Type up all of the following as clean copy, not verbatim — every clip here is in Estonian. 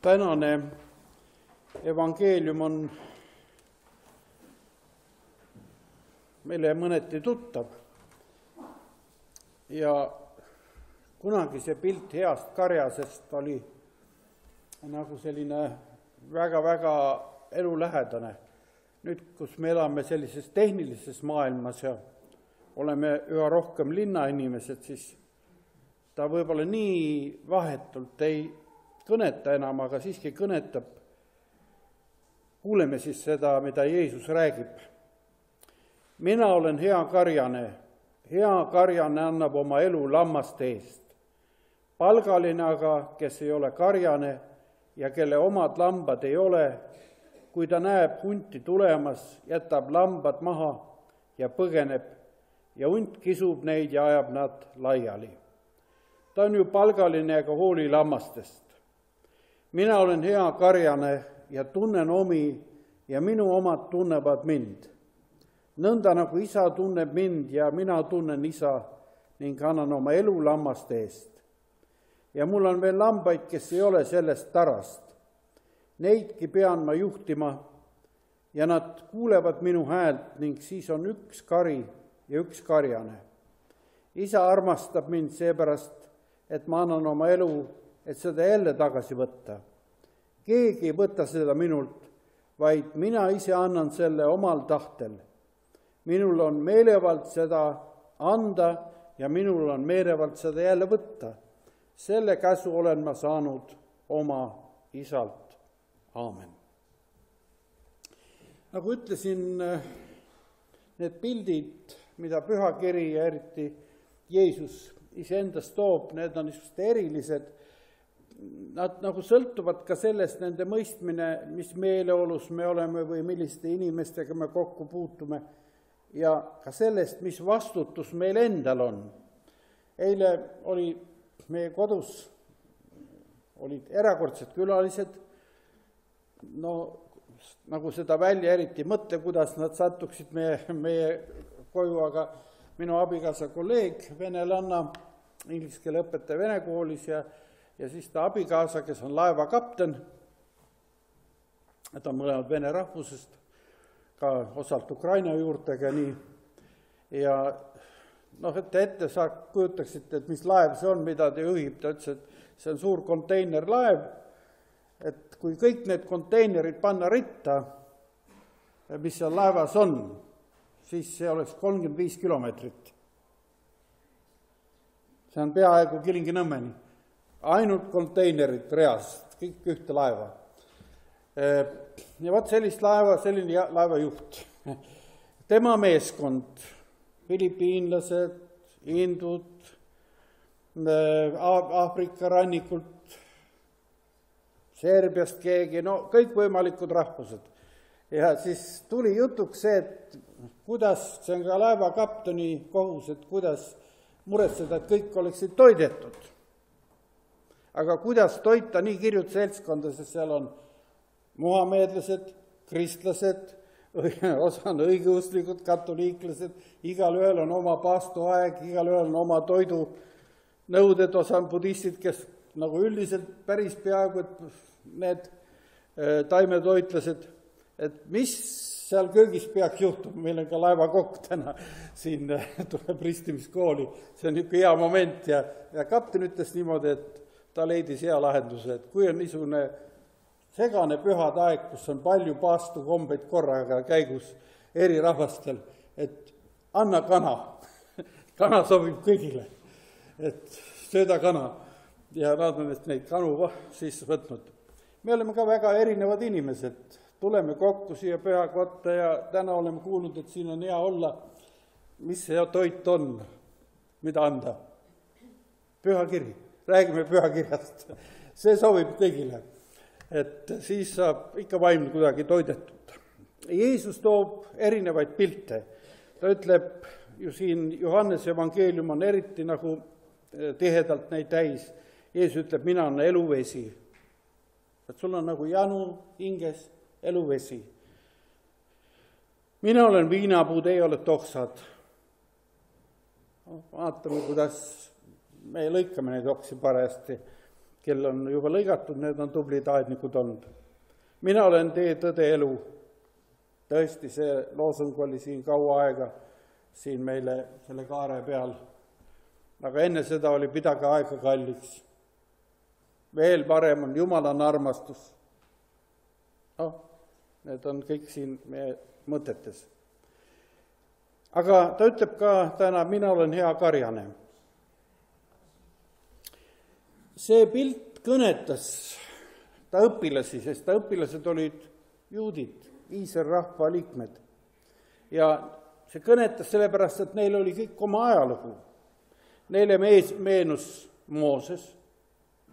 tänane evangeelium on meile mõneti tuttav ja kunagi see pilt heast karjasest oli nagu selline väga-väga elulähedane. Nüüd, kus me elame sellises tehnilises maailmas ja oleme üha rohkem linnainimesed, siis ta võib-olla nii vahetult ei kõneta enam, aga siiski kõnetab. Kuuleme siis seda, mida Jeesus räägib. Mina olen hea karjane annab oma elu lammaste eest. Palgaline aga, kes ei ole karjane ja kelle omad lambad ei ole, kui ta näeb hunti tulemas, jätab lambad maha ja põgeneb ja hunt kisub neid ja ajab nad laiali. Ta on ju palgaline ega hooli lammastest. Mina olen hea karjane ja tunnen omi ja minu omad tunnevad mind. Nõnda nagu isa tunneb mind ja mina tunnen isa ning annan oma elu lammaste eest. Ja mul on veel lambaid, kes ei ole sellest tarast. Neidki pean ma juhtima ja nad kuulevad minu häält ning siis on üks kari ja üks karjane. Isa armastab mind seepärast, et ma annan oma elu, et seda jälle tagasi võtta. Keegi ei võta seda minult, vaid mina ise annan selle omal tahtel. Minul on meelevald seda anda ja minul on meelevald seda jälle võtta. Selle käsu olen ma saanud oma isalt. Aamen. Nagu ütlesin, need pildid, mida pühakiri ja eriti Jeesus iseendast toob, need on niisugused erilised. Nad nagu sõltuvad ka sellest nende mõistmine, mis meeleolus me oleme või milliste inimestega me kokku puutume ja ka sellest, mis vastutus meil endal on. Eile oli meie kodus olid erakordsed külalised, no nagu seda välja eriti mõtle, kuidas nad sattuksid meie koju, aga minu abikaasa kolleeg, venelanna, inglise keele õpetaja vene koolis ja siis ta abikaasa, kes on laevakapten, ta on mõlemad vene rahvusest, ka osalt Ukraina juurtega nii. Ja et ette sa kujutaksite, et mis laev see on, mida ta juhib, ta ütles, et see on suur konteinerlaev, et kui kõik need konteinerid panna ritta, mis seal laevas on, siis see oleks 35 kilomeetrit. See on peaaegu Kilingi-Nõmmeni. Ainult konteinerid reast, kõik ühte laeva. Ja võt selline laevajuht. Tema meeskond, filipiinlased, hindud, Aafrika rannikult, Serbiast keegi, no kõik võimalikud rahvused. Ja siis tuli jutuks see, et kuidas, see on ka laevakapteni kohus, et kuidas muretseda, et kõik oleksid toidetud. Aga kuidas toita nii kirjut seltskonda, sest seal on muhameedlased, kristlased, osa on õigeuslikud, katoliiklased, igal ühel on oma paastuaeg, igal ühel on oma toidunõuded, osa on budistid, kes nagu üldiselt päris peaaegu, et need taimetoitlased, et mis seal köögis peaks juhtuma, meil on ka laevakokk täna, siin tuleb ristimiskooli, see on niisugune hea moment ja kapten ütles niimoodi, et ta leidis hea lahenduse, et kui on niisugune segane pühade aeg, kus on palju paastukombeid korraga käigus eri rahvastel, et anna kana, kana sobib kõigile, et sööda kana ja nad on neid kanu siis võtnud. Me oleme ka väga erinevad inimesed, tuleme kokku siia pühakotta ja täna oleme kuulnud, et siin on hea olla. Mis see toit on, mida anda? Pühakiri, räägime pühakirjast. See sobib kõigile, et siis saab ikka vaim kuidagi toidetud. Jeesus toob erinevaid pilte. Ta ütleb ju siin, Johannese evangeelium on eriti nagu tihedalt neid täis. Jeesus ütleb, mina on eluvesi. Et sul on nagu janu hinges eluvesi. Mina olen viinapuu, teie olete oksad. Vaatame, kuidas me lõikame neid oksi parajasti. kel on juba lõigatud, need on tublid aednikud olnud. Mina olen tee, tõde, elu. Tõesti, see loosung oli siin kaua aega, siin meile selle kaare peal. Aga enne seda oli pidage aega kalliks. Veel parem on Jumalana armastus. Need on kõik siin meie mõtetes. Aga ta ütleb ka täna, mina olen hea karjane. See pilt kõnetas ta õpilasi, sest ta õpilased olid juudid, Iisraeli rahva liikmed. Ja see kõnetas sellepärast, et neil oli kõik oma ajalugu. Neile meenus Mooses,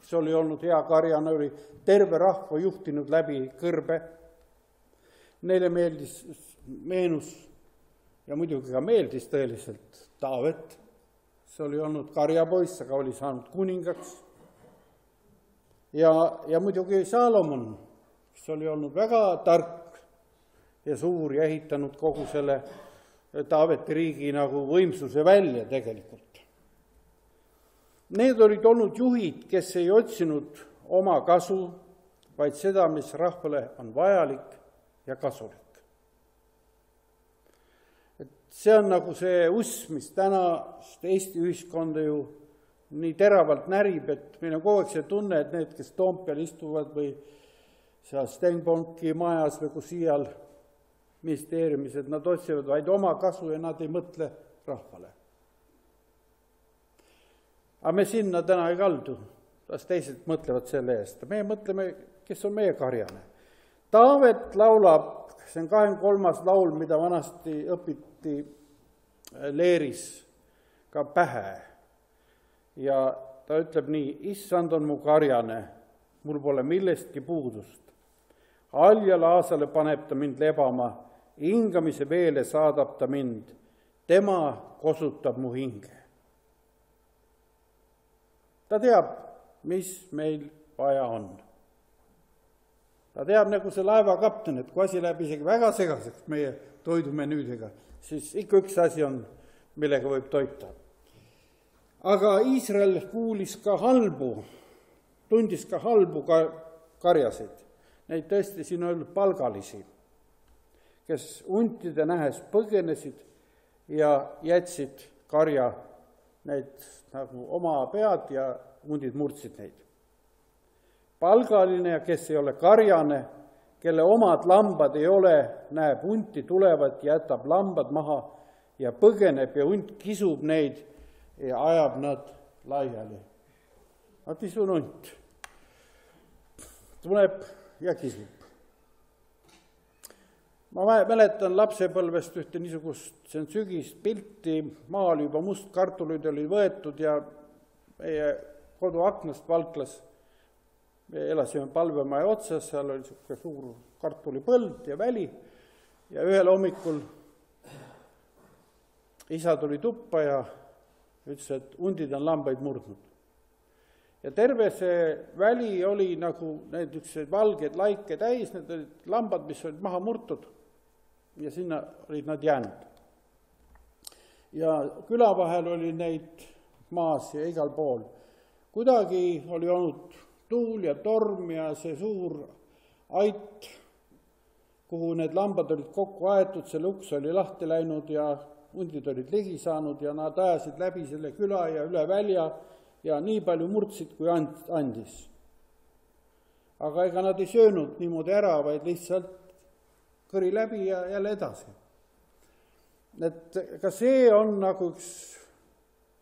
kes oli olnud hea karjane, oli terve rahva juhtinud läbi kõrbe. Neile meenus ja muidugi ka meeldis tõeliselt Taavet. See oli olnud karjapoiss, aga oli saanud kuningaks. Ja muidugi Saalomon, kes oli olnud väga tark ja suur ja ehitanud kogu selle Taaveti riigi nagu võimsuse välja tegelikult. Need olid olnud juhid, kes ei otsinud oma kasu, vaid seda, mis rahvale on vajalik ja kasulik. See on nagu see usk, mis täna Eesti ühiskonda ju nii teravalt närib, et meil on kogu aeg see tunne, et need, kes Toompeal istuvad või seal Stenbocki majas või kus iial ministeeriumis, et nad otsivad vaid oma kasu ja nad ei mõtle rahvale. Aga me sinna täna ei kaldu, kas teised mõtlevad selle eest. Meie mõtleme, kes on meie karjane. Taavet laulab, see on 23. laul, mida vanasti õpiti leeris ka pähe. Ja ta ütleb nii, issand on mu karjane, mul pole millestki puudust. Haljale aasale paneb ta mind lebama, hingamise veele saadab ta mind, tema kosutab mu hinge. Ta teab, mis meil vaja on. Ta teab nagu see laevakapten, et kui asi läheb isegi väga segaseks meie toidumenüüdega, siis ikka üks asi on, millega võib toita. Aga Iisrael kuulis ka halbu, tundis ka halbu karjasid. Neid tõesti siin on palgalisi, kes huntide nähes põgenesid ja jätsid karja neid nagu oma pead ja hundid murdsid neid. Palgaline, kes ei ole karjane, kelle omad lambad ei ole, näeb hunti tulevat, jätab lambad maha ja põgeneb ja hunt kisub neid ja ajab nad laiali. Vaat mis on hunt? Tuleb ja kisub. Ma mäletan lapsepõlvest ühte niisugust, see on sügist pilti, maal juba must kartulid oli võetud ja meie kodu aknast valklas. Me elasime palvemaja otsas, seal oli niisugune suur kartulipõld ja väli ja ühel hommikul isa tuli tuppa ja ütles, et hundid on lambaid murdnud. Ja terve see väli oli nagu need ükseid valgeid laike täis, need olid lambad, mis olid maha murtud ja sinna olid nad jäänud. Ja küla vahel oli neid maas ja igal pool. Kuidagi oli olnud tuul ja torm ja see suur ait, kuhu need lambad olid kokku aetud, see uks oli lahti läinud ja hundid olid ligi saanud ja nad ajasid läbi selle küla ja üle välja ja nii palju murdsid, kui andis. Aga ega nad ei söönud niimoodi ära, vaid lihtsalt kõri läbi ja jälle edasi. Et ka see on nagu üks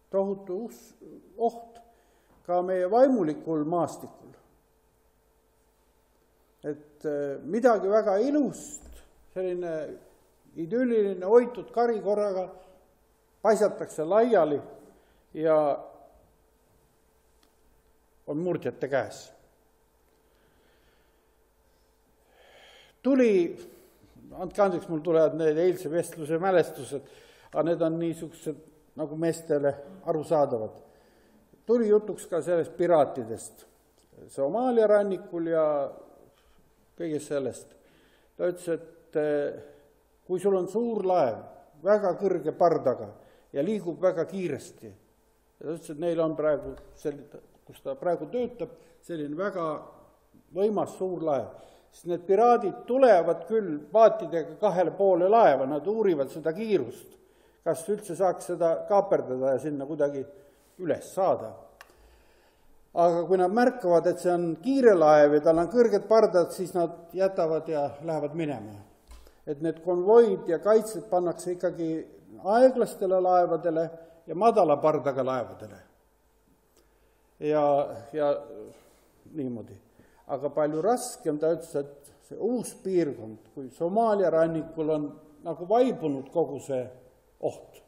tohutu oht ka meie vaimulikul maastikul. Et midagi väga ilust, selline idülliline hoitud kari korraga paisatakse laiali ja on murdjate käes. Andke andeks, mul tulevad need eilse vestluse mälestused, aga need on niisugused nagu meestele arusaadavad. Tuli jutuks ka sellest piraatidest, Somaalia rannikul ja kõigest sellest. Ta ütles, et kui sul on suur laev, väga kõrge pardaga ja liigub väga kiiresti, ja ta ütles, et neil on praegu kus ta praegu töötab, selline väga võimas suur laev. Sest need piraadid tulevad küll paatidega 2 poole laeva, nad uurivad seda kiirust, kas üldse saaks seda kaaperdada ja sinna kuidagi üles saada. Aga kui nad märkavad, et see on kiire laev ja tal on kõrged pardad, siis nad jätavad ja lähevad minema. Et need konvoid ja kaitsed pannakse ikkagi aeglastele laevadele ja madala pardaga laevadele. Ja niimoodi. Aga palju raskem, ta ütles, et see uus piirkond, kui Somaalia rannikul on nagu vaibunud kogu see oht.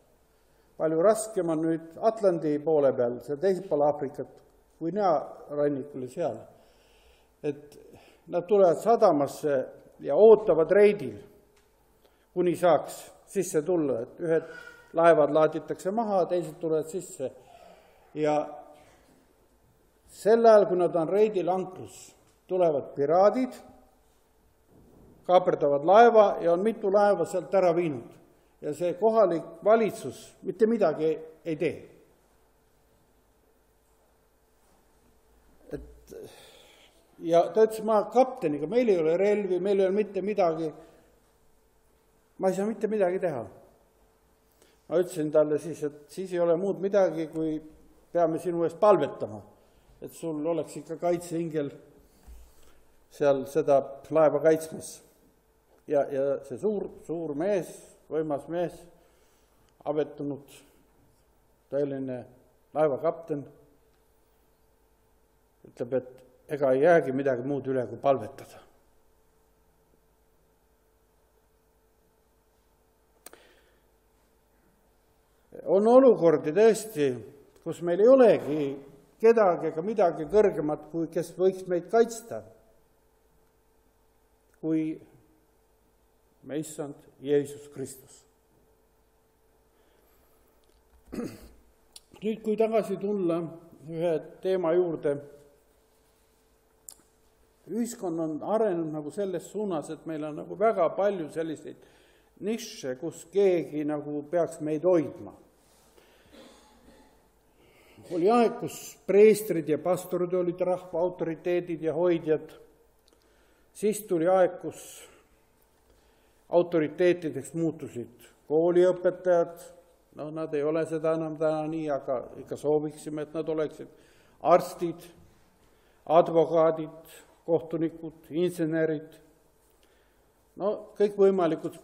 Palju raskem on nüüd Atlandi poole peal, see teisel pool Aafrikat, kui rannikul ja seal. Et nad tulevad sadamasse ja ootavad reidil, kuni saaks sisse tulla, et ühed laevad laaditakse maha, teised tulevad sisse. Ja sel ajal, kui nad on reidil ankrus, tulevad piraadid, kaaperdavad laeva ja on mitu laeva sealt ära viinud. Ja see kohalik valitsus mitte midagi ei tee. Ja ta ütles, ma kapteniga, meil ei ole relvi, meil ei ole mitte midagi. Ma ei saa mitte midagi teha. Ma ütlesin talle siis, et siis ei ole muud midagi, kui peame sinu eest palvetama. Et sul oleks ikka kaitseingel seal seda laeva kaitsmas. Ja see suur mees, võimas mees, abetunud, tõeline laevakapten, ütleb, et ega ei jäägi midagi muud üle, kui palvetada. On olukordi tõesti, kus meil ei olegi kedagi ega midagi kõrgemat, kui kes võiks meid kaitsta, kui me issand Jeesus Kristus. Nüüd, kui tagasi tulla ühe teema juurde, ühiskond on arenenud nagu selles suunas, et meil on nagu väga palju selliseid nišše, kus keegi nagu peaks meid hoidma. Oli aeg, kus preestrid ja pastorid olid rahva autoriteedid ja hoidjad. Siis tuli aeg, kus autoriteetideks muutusid kooliõpetajad. Nad ei ole seda enam täna nii, aga ikka sooviksime, et nad oleksid arstid, advokaadid, kohtunikud, insenerid, kõik võimalikud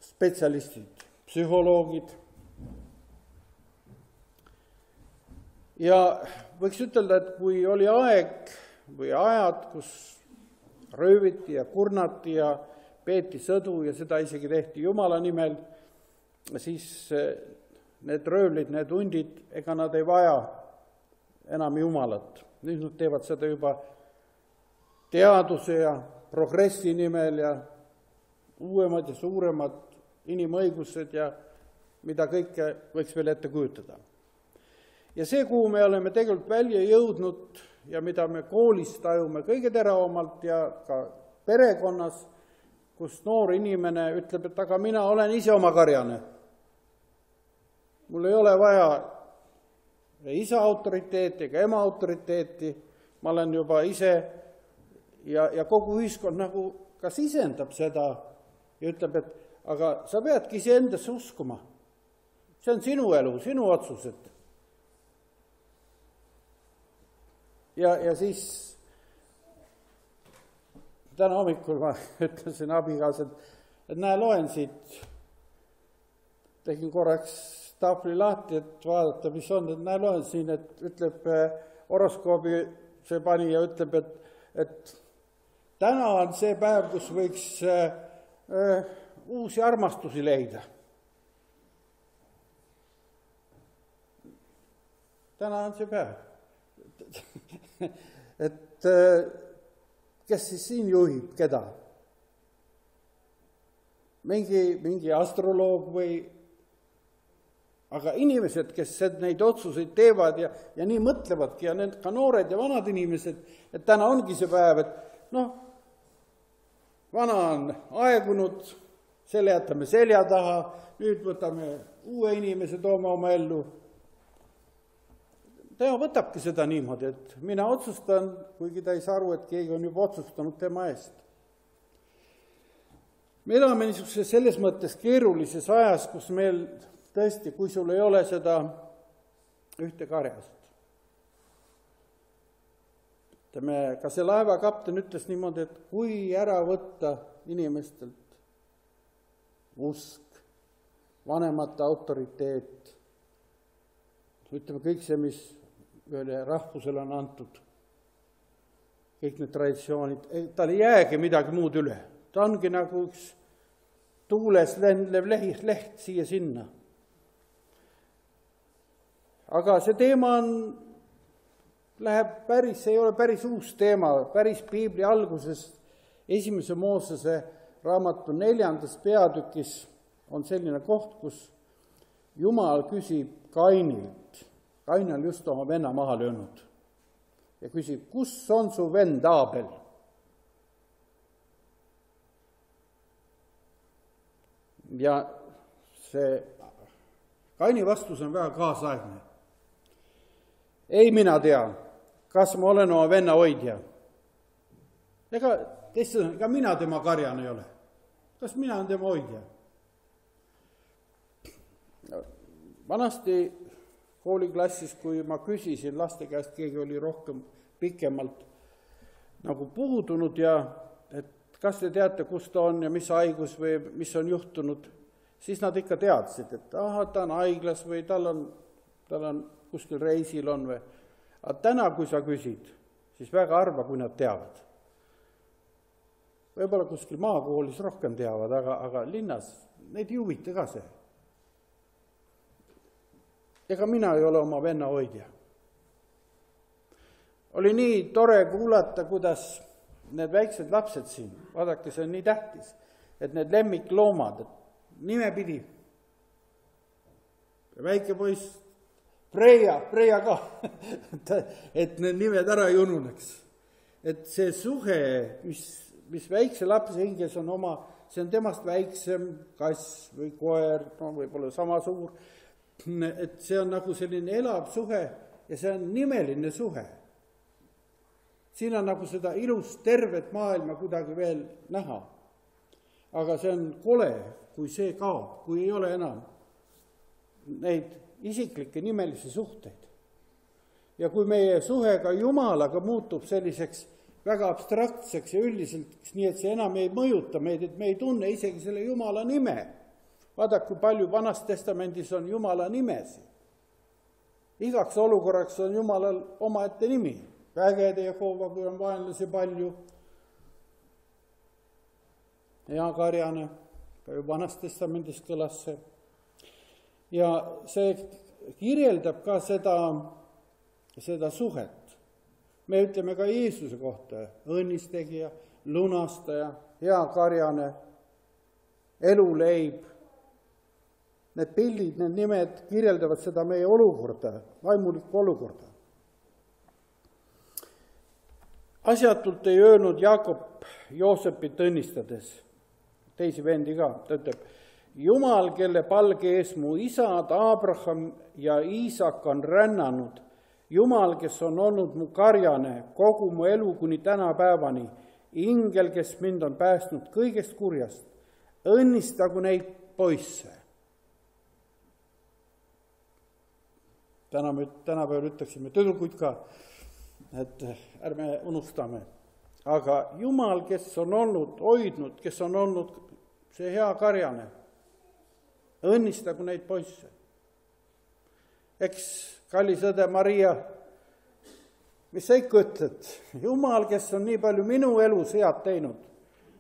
spetsialistid, psühholoogid. Ja võiks ütelda, et kui oli aeg või ajad, kus rööviti ja kurnati ja peeti sõdu ja seda isegi tehti Jumala nimel, siis need röövlid, need hundid, ega nad ei vaja enam Jumalat. Nüüd nad teevad seda juba teaduse ja progressi nimel ja uuemad ja suuremad inimõigused ja mida kõike võiks veel ette kujutada. Ja see, kuhu me oleme tegelikult välja jõudnud ja mida me koolis tajume kõige teravamalt ja ka perekonnas, kus noor inimene ütleb, et aga mina olen ise oma karjane. Mul ei ole vaja isa autoriteeti ega ema autoriteeti, ma olen juba ise ja kogu ühiskond nagu ka sisendab seda ja ütleb, et aga sa peadki iseendasse uskuma. See on sinu elu, sinu otsused. Ja siis täna hommikul ma ütlesin abikaasad, et näe, loen siit, tegin korraks tahvli lahti, et vaadata, mis on, et näe, loen siin, et ütleb horoskoobi, see pani ja ütleb, et täna on see päev, kus võiks uusi armastusi leida. Täna on see päev. Et kes siis siin juhib, keda? Mingi astroloog või... Aga inimesed, kes neid otsuseid teevad ja nii mõtlevadki ja need ka noored ja vanad inimesed, et täna ongi see päev, et vana on aegunud, selle jätame selja taha, nüüd võtame uue inimese, toome oma ellu. tema võtabki seda niimoodi, et mina otsustan, kuigi ta ei saa aru, et keegi on juba otsustanud tema eest. Me elame niisuguses selles mõttes keerulises ajas, kus meil tõesti, kui sul ei ole seda ühte karjast. Ka see laevakapten ütles niimoodi, et kui ära võtta inimestelt usk, vanemate autoriteet, ütleme kõik see, mis ühele rahvusele on antud, kõik need traditsioonid, tal ei jäägi midagi muud üle. Ta ongi nagu üks tuules lendlev leht siia-sinna. Aga see teema see ei ole päris uus teema, päris piibli alguses, 1. Moosese raamatu 4. peatükis on selline koht, kus Jumal küsib Kainilt, Kain on just oma venna maha löönud, ja küsib, kus on su vend Aabel? Ja see Kaini vastus on väga kaasaegne. Ei mina tea, kas ma olen oma venna hoidja. Ega mina tema karjan ei ole. Kas mina olen tema hoidja? Vanasti kooliklassis, kui ma küsisin laste käest, keegi oli rohkem pikemalt nagu puudunud ja et kas te teate, kus ta on ja mis haigus või mis on juhtunud, siis nad ikka teadsid, et ta on haiglas või tal on kuskil reisil on või. Aga täna, kui sa küsid, siis väga harva, kui nad teavad. Võib-olla kuskil maakoolis rohkem teavad, aga linnas neid ei huvita ka see. Ega mina ei ole oma venna hoidja. Oli nii tore kuulata, kuidas need väiksed lapsed siin, vaadake, see on nii tähtis, et need lemmikloomad, nime pidi. Väike poiss, Preia ka, et need nimed ära ei ununeks. Et see suhe, mis väikse lapse hinges on see on temast väiksem kass või koer, võib-olla sama suur, et see on nagu selline elav suhe ja see on nimeline suhe. Siin on nagu seda ilust tervet maailma kuidagi veel näha. Aga see on kole, kui see kaob, kui ei ole enam neid isiklikke nimelisi suhteid. Ja kui meie suhe ka Jumalaga muutub selliseks väga abstraktseks ja üldiselt, nii et see enam ei mõjuta meid, et me ei tunne isegi selle Jumala nime. Vaadake, kui palju Vanas Testamendis on Jumala nimesi. Igaks olukorraks on Jumalal omaette nimi. Vägede Jehova, kui on vaenlasi palju. Hea karjane, ka ju Vanas Testamendis kõlas see. Ja see kirjeldab ka seda suhet. Me ütleme ka Jeesuse kohta, õnnistegija, lunastaja, hea karjane, eluleib. Need pildid, need nimed kirjeldavad seda meie olukorda, vaimulikku olukorda. Asjatult ei öelnud Jaakob Joosepit õnnistades, teisi vendi ka, ta ütleb, Jumal, kelle palge ees mu isad Abraham ja Iisak on rännanud, Jumal, kes on olnud mu karjane kogu mu elu kuni tänapäevani, ingel, kes mind on päästnud kõigest kurjast, õnnistagu neid poisse. Tänapäeval ütleksime tüdrukuid ka, et ärme unustame. Aga Jumal, kes on olnud hoidnud, kes on olnud see hea karjane, õnnistagu neid poisse. Eks, kallis õde Maria, mis sa ikka ütled? Jumal, kes on nii palju minu elus head teinud,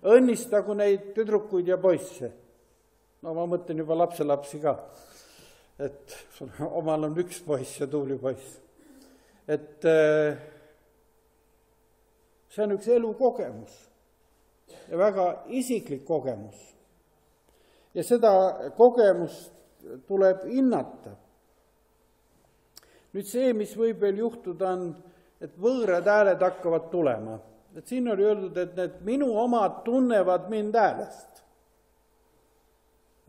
õnnistagu neid tüdrukuid ja poisse. No ma mõtlen juba lapselapsi ka, et omal on üks poiss ja tuulipoiss. Et see on üks elukogemus ja väga isiklik kogemus. Ja seda kogemust tuleb hinnata. Nüüd see, mis võib veel juhtuda, on, et võõrad hääled hakkavad tulema. Et siin oli öeldud, et need minu omad tunnevad mind häälest.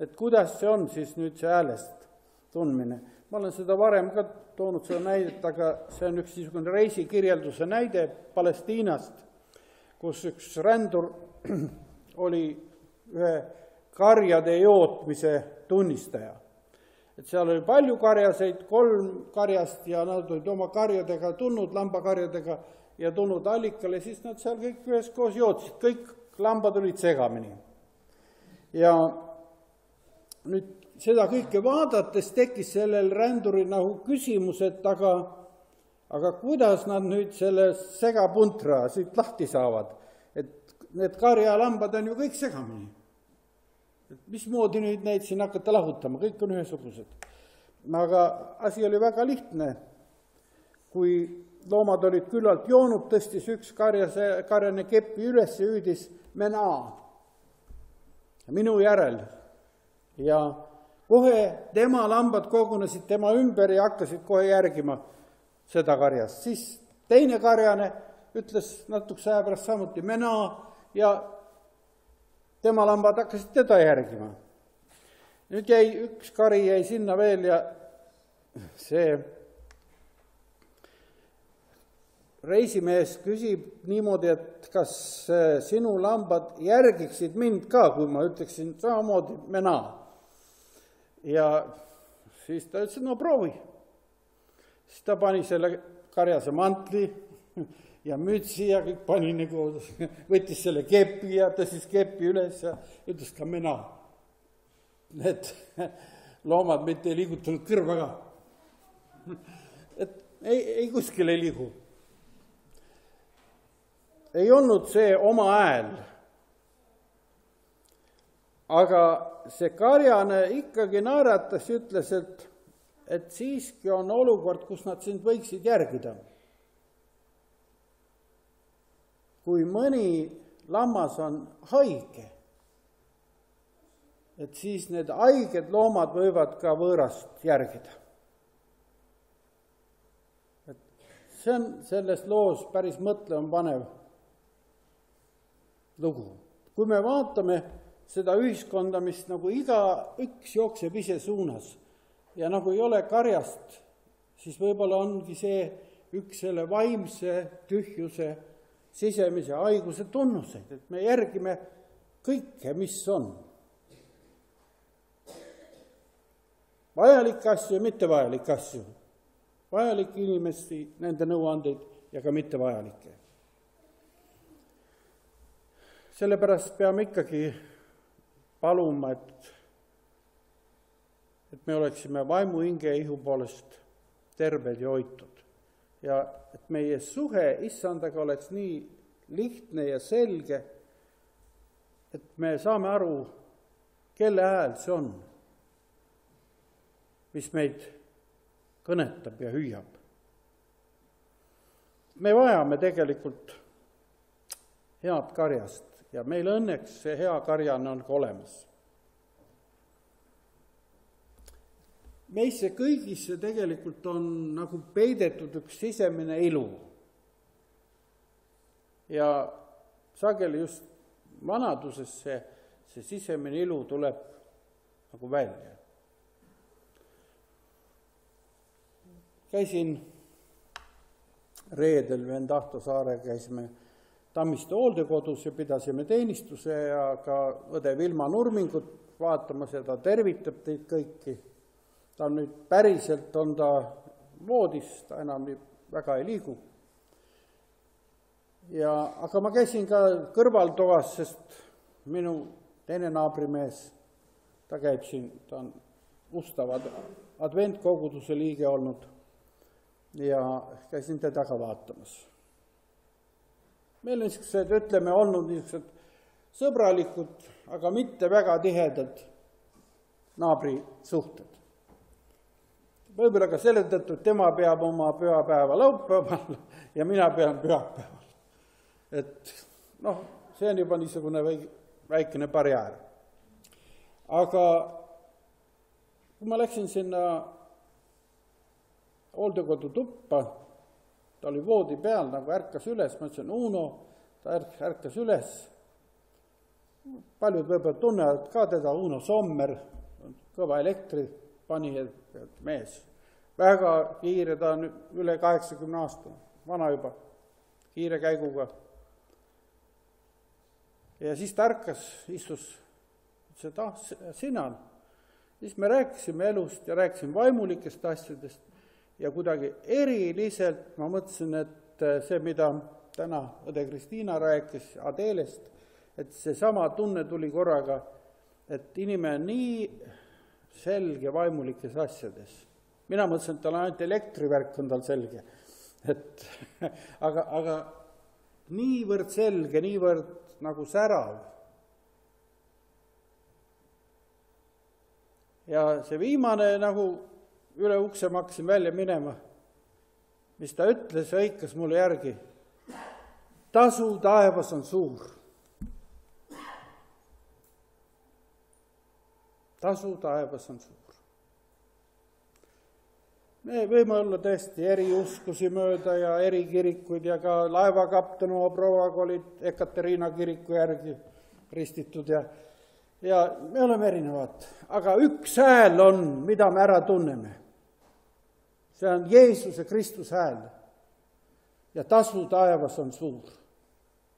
Et kuidas see on siis nüüd see häälest tundmine? ma olen seda varem ka toonud seda näidet, aga see on üks niisugune reisikirjelduse näide Palestiinast, kus üks rändur oli ühe karjade jootmise tunnistaja. Et seal oli palju karjaseid, 3 karjast ja nad olid oma karjadega tulnud, lambakarjadega ja tulnud allikale, siis nad seal kõik üheskoos jootsid, kõik lambad olid segamini. Ja nüüd seda kõike vaadates tekkis sellel ränduril nagu küsimus, et aga kuidas nad nüüd selle segapuntra siit lahti saavad, et need karjalambad on ju kõik segamini. Et mismoodi nüüd neid siin hakata lahutama, kõik on ühesugused. Aga asi oli väga lihtne. Kui loomad olid küllalt joonud, tõstis üks karjane kepi üles ja hüüdis menaa, minu järel. Ja kohe tema lambad kogunesid tema ümber ja hakkasid kohe järgima seda karjast. Siis teine karjane ütles natukese aja pärast samuti menaa ja tema lambad hakkasid teda järgima. Nüüd üks kari jäi sinna veel ja see reisimees küsib niimoodi, et kas sinu lambad järgiksid mind ka, kui ma ütleksin samamoodi menaa. Ja siis ta ütles, no proovi. Siis ta pani selle karjase mantli ja mütsi ja kõik pani nagu, võttis selle kepi ja tõstis kepi üles ja ütles ka menaa. Need loomad mitte ei liigutanud kõrva ka. Et ei kuskil ei liigu. Ei olnud see oma hääl. Aga see karjane ikkagi naeratas ja ütles, et siiski on olukord, kus nad sind võiksid järgida. Kui mõni lammas on haige, et siis need haiged loomad võivad ka võõrast järgida. Et see on selles loos päris mõtlemapanev lugu. Kui me vaatame seda ühiskonda, mis nagu igaüks jookseb ise suunas ja nagu ei ole karjast, siis võib-olla ongi see üks selle vaimse tühjuse sisemise haiguse tunnuseid, et me järgime kõike, mis on. Vajalikke asju ja mittevajalikke asju. Vajalikke inimesi, nende nõuandeid ja ka mittevajalikke. Sellepärast peame ikkagi paluma, et me oleksime vaimu, hinge ja ihu poolest terved ja hoitud. Ja et meie suhe issandaga oleks nii lihtne ja selge, et me saame aru, kelle hääl see on, mis meid kõnetab ja hüüab. Me vajame tegelikult head karjast ja meil õnneks see hea karjane on ka olemas. Meisse kõigisse tegelikult on nagu peidetud üks sisemine ilu. Ja sageli just vanaduses see sisemine ilu tuleb nagu välja. Käisin reedel vend Ahto Saarega, käisime Tammiste hooldekodus ja pidasime teenistuse ja ka õde Vilma Nurmingut vaatamas ja ta tervitab teid kõiki. Ta on nüüd päriselt on ta voodis, ta enam väga ei liigu. Aga ma käisin ka kõrvaltoas, sest minu teine naabrimees, ta käib siin, ta on Ustava adventkoguduse liige olnud ja käisin teda ka vaatamas. Meil on niisugused, ütleme, olnud niisugused sõbralikud, aga mitte väga tihedad naabri suhted. Võib-olla ka selle tõttu, et tema peab oma pühapäeva laupäeval ja mina pean pühapäeval. Et see on juba niisugune väikene barjäär. Aga kui ma läksin sinna hooldekodu tuppa, ta oli voodi peal, nagu ärkas üles, ma ütlesin Uno, ta ärkas üles. Paljud võib-olla tunnevad ka teda, Uno Sommer, kõva elektri pani mees. väga kiire, ta on üle 80 aasta, vana juba, kiire käiguga. Ja siis ta ärkas, istus, ütles, et sina. Siis me rääkisime elust ja rääkisime vaimulikest asjadest ja kuidagi eriliselt ma mõtlesin, et see, mida täna õde Kristiina rääkis Adelest, et see sama tunne tuli korraga, et inimene on nii selge vaimulikes asjades. Mina mõtlesin, et tal on ainult elektrivärk on tal selge. Aga niivõrd selge, niivõrd nagu särav. Ja see viimane nagu üle ukse ma hakkasin välja minema, mis ta ütles ja hõikas mulle järgi. Tasu taevas on suur. Tasu taevas on suur. Me võime olla tõesti eri uskusi mööda ja eri kirikuid ja ka laevakapten oma prouaga olid Ekateriina kiriku järgi ristitud ja me oleme erinevad. Aga üks hääl on, mida me ära tunneme. See on Jeesuse Kristuse hääl. Ja tasu taevas on suur.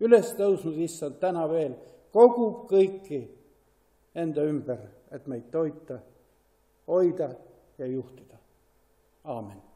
Üles tõusnud issand täna veel kogub kõiki enda ümber, et meid toita, hoida ja juhtida. Aamen.